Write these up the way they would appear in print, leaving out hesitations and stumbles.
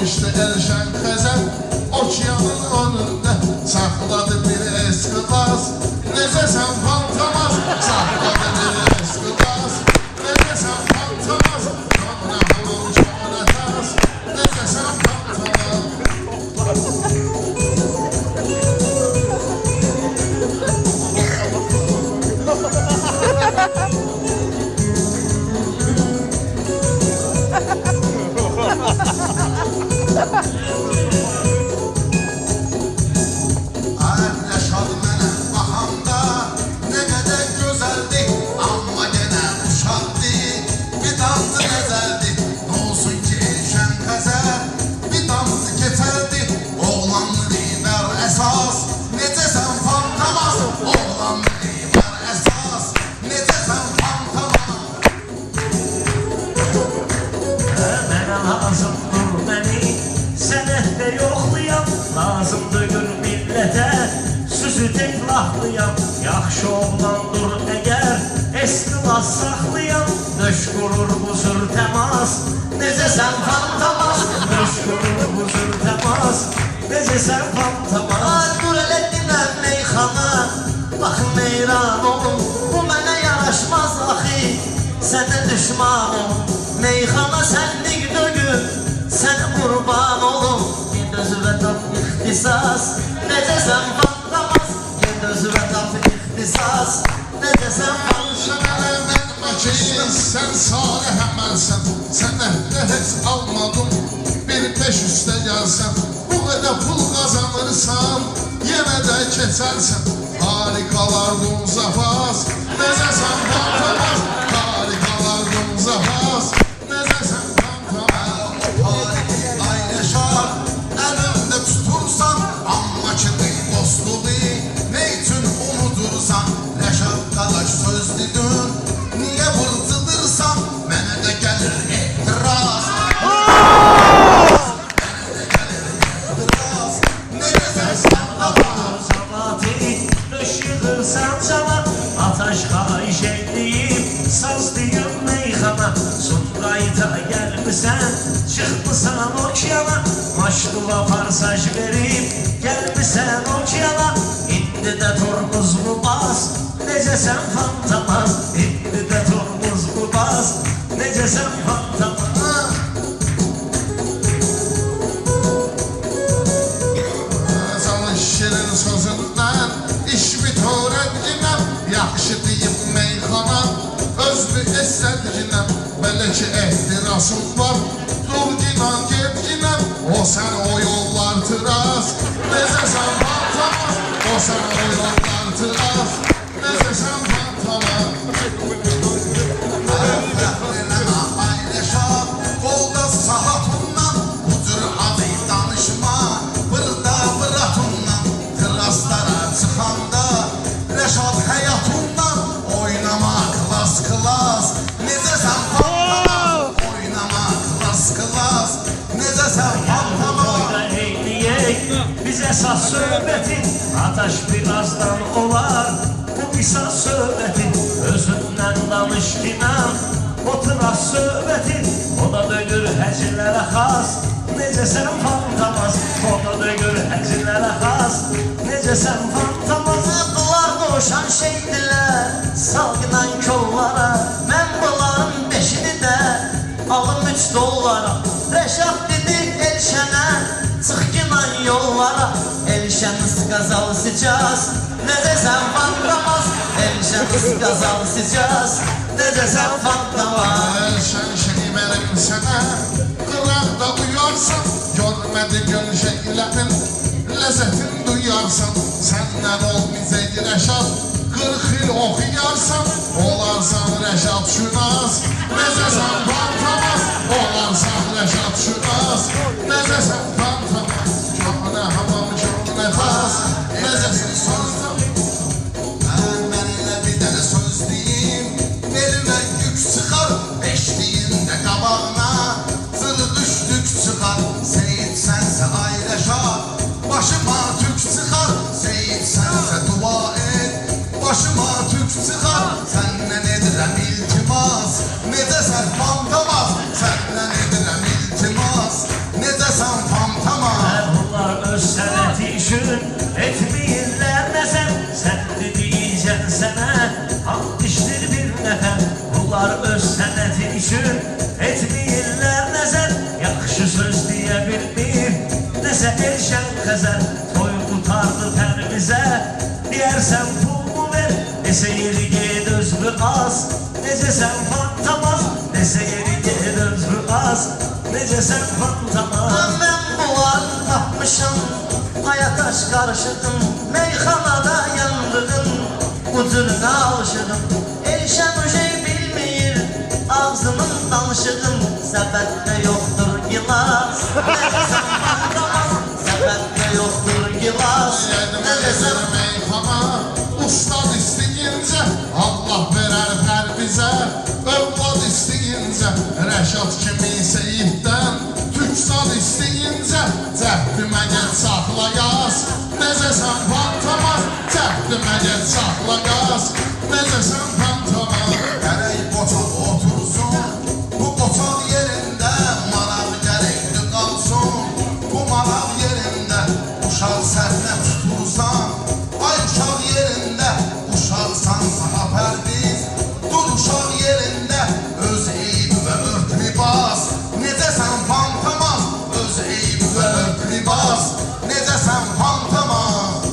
Almışdı Elşen Xəzər okeanın önünde, sakladı bir eski kız. Nece sen fantamaz, sakladı bir eski kız. Nece sen fantamaz, kanına hamam çoğuna taz. Nece sen fantamaz. Lazımdır gör millete Süzü teklahlıyam Yaxşı oğlandır eğer Eskılas saxlayam Döş qurur buzur təmas Necə sən fantamaz Döş qurur buzur təmas Necə sən fantamaz Dur elə dinən meyxana Baxın meyran olun Bu mənə yaraşmaz axı Sənə düşmanım Meyxana sənlik dögür Sənə qurban olun Gündüzü və tap ixtisas Necə sən fantamaz Gündüzü və tap ixtisas Necə sən fantamaz Sen salih əməlsən Sənətdə heç almadım Bir peş üstə gəlsən Bu qədər pul qazanırsan Yenə də keçərsən Harikalardın zafaz Necə sən fantamaz Harikalardın zafaz Necə sən sözlüdün Niye vırtıdırsan Mənə də gəlir ehtiraz Mənə də gəlir ehtiraz Ne gəzərsən Atar zavati Döşüdürsən cana Ataş xahiş edeyim Sazlıyım meyxana Sumqayıta gəlmisən Çıxmısan okeana Maşluğa parsaj verib Gəlmisən okeana İndi də tormuzmu bas Necə sən fantamaz İndi də tormuzmu bas Necə sən fantamaz Çalış şirin sözündən İş bitor edginəm Yaxşı deyim meyxana Özlü istədginəm Belə ki ehtirasım var Dur dinan gedginəm O sən o yollar tıraz Necə sən fantamaz O sən o yollar tıraz Necə sən fantamaz Ərəflərinə paylaşaq Qolda sahatundan Bu cür adı danışma Burada bıratundan Tırazlara çıxanda Rəşad həyatundan Oynamaq klas klas Necə sən fantamaz Oynamaq klas klas Necə sən fantamaz Biz əsas söhbətin Ataş birazdan olar Bu qısa söhbətin Özündən danış inan Oturaq söhbətin O da dönür həcillərə xas Necə sən fantamaz O da dönür həcillərə xas Necə sən fantamaz Bunlar qoşan şeydilər Salgıdan kollara Mən bunların beşini də Alım 3 dollara Rəşad dedi Elşənə Çıx ginan yollara Elşən ıskazal sıcaz Necə sən fantamaz Elşən ıskazal sıcaz Necə sən fantamaz Elşən şey verim sənə Qıraqda uyarsan Görmədi gül şeylərin Ləzzətin duyarsan Səndən olmayacaq Rəşad 40 il oxuyarsan Olarsan Rəşad şünas Necə sən fantamaz Olarsan Rəşad şünas Necə sən fantamaz Çoxuna hamam çoxuna taz Necə sən fantamaz Mən elə bir dənə söz deyim Verimə yük çıxar Beşliyində qabağına Zırı düşdük çıxar Seyid sənsə ayləşar Başıma tük çıxar Seyid sənsə dua et Başıma tük çıxar Səndən edirəm iltimas Necə sən fantamaz Səndən edirəm Elşən Xəzər toy qutardı pərimizə. Deyərsən pulumu ver, desə yeri ged özlü az. Necəsən fantamaz, desə yeri ged özlü az. Necəsən fantamaz. Ben bunları tapmışım, hayataş karışırdım. Meyxanada yandırdım, ucuna alışırdım. Elşən uşey bilmir, ağzımın danışırdım. Səbətdə yoxdur gilas, necəsən fantamaz. Səbətdə yoxdur gilas, necəsən meyxana Ustad isteyincə Allah verər pərvizə Övlad isteyincə Rəşad kimi seyiddən Türksal isteyincə Cəhdimə gəl saxlayaz Necəsən fantamaz Cəhdimə gəl saxlayaz Necəsən fantamaz Gərək qoçaq otursun, bu qoçaq yerində maraq gərəkli qalsın. Bu maraq yerində uşaq sərnə tutursan, ay uşaq yerində uşaqsan sana pərdiz. Dur uşaq yerində öz eybi və ört libas. Necəsən fantamaz, öz eybi və ört libas. Necəsən fantamaz.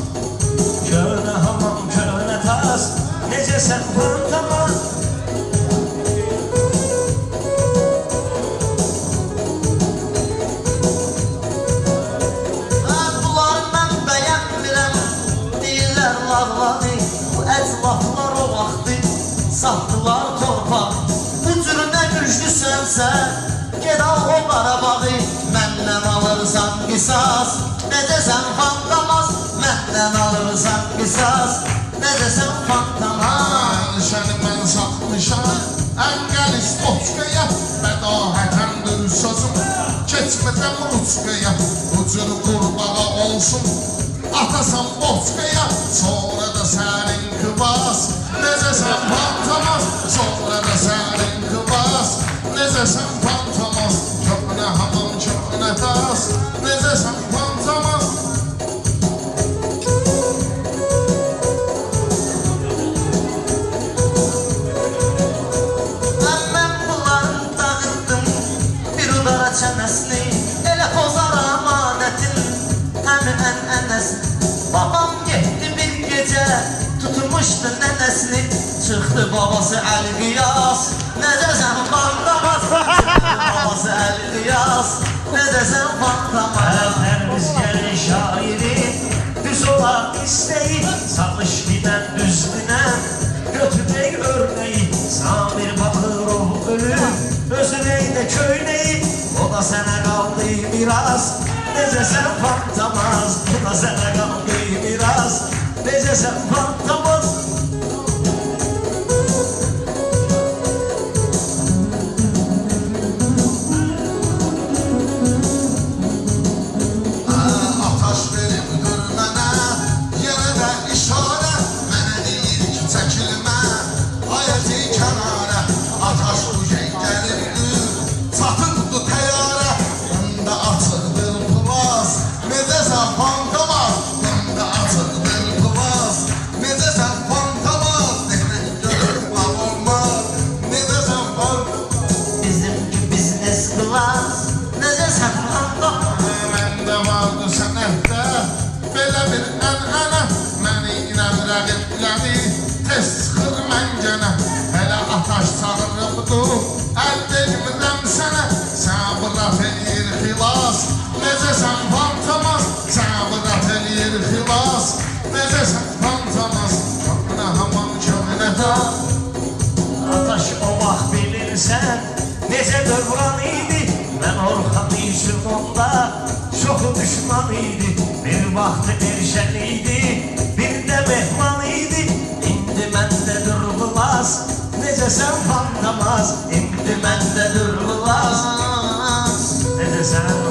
Köhnə hamam, köhnə tas, necəsən fantamaz. bunları mən bəyənmirəm. Deyirlər lağladı, bu əclaflar o vaxtı satdılar torpağı. Bu cürünə güclüsənsə, ged al o Qarabağı. Məndən alırsan qisas, necəsən fantamaz. Məndən alırsan qisas, necəsən fantamaz. Elşəni mən satmışam Əngəlis Oçqaya Bədahətən dür sözüm Keçmədən Ruçqaya Ucur qurbağa olsun Atasan Oçqaya Sonra da sənin qıbas Necəsən fantamaz Sonra da sənin qıbas Necəsən fantamaz Köhnə hamam köhnə tas Necəsən fantamaz Mən bunların dağıtdım bir udara çənəsini. Elə pozar amanətin həmin ənənəsini. Babam getdi bir gecə tutmuşdu nənəsini. Çıxdı babası Əl-Qiyas, necəsən fantamaz. Çıxdı babası Əl-Qiyas, necəsən fantamaz. Pərviz gəlin şairi düz olan istəyi Salış giden düz dinən götürmək örneği Samir Bakırov ölüb özüneylə köynəyi O da sənə qaldı biraz Necəsən fantamaz Bu da sənə qaldı biraz Necəsən fantamaz Ataş verib dur mənə, yenə də işarə. Mənə deyir ki çəkilmə, ayəti kənarə. Ataş ujey gəlibdir, çatıbdı təyyarə. Məndə açıqdır plas, necəsən fantamaz. Məndə açıqdır plas, necəsən fantamaz. Demək görür laf olmaz, necəsən fantamaz. Bizimki biznes class, necəsən fantamaz. Məndə vardı sənətdə Belə bir ənənə Məni inəm rəqibləri Tez çıxır məncənə Hələ ataş çağırıbdı Əl vermirəm sənə Səbrat eləyir xilas Necəsən fantamaz Səbrat eləyir xilas Necəsən fantamaz Köhnə hamam köhnə tas Ataş o vaxt bilirsən Necə dövran idi Mən Orxan Yusufumda Çoxu düşman idi Bir vaxtı erşən idi Bir də mehman idi İndi məndə durğulas Necəsən fantamaz İndi məndə durğulas Necəsən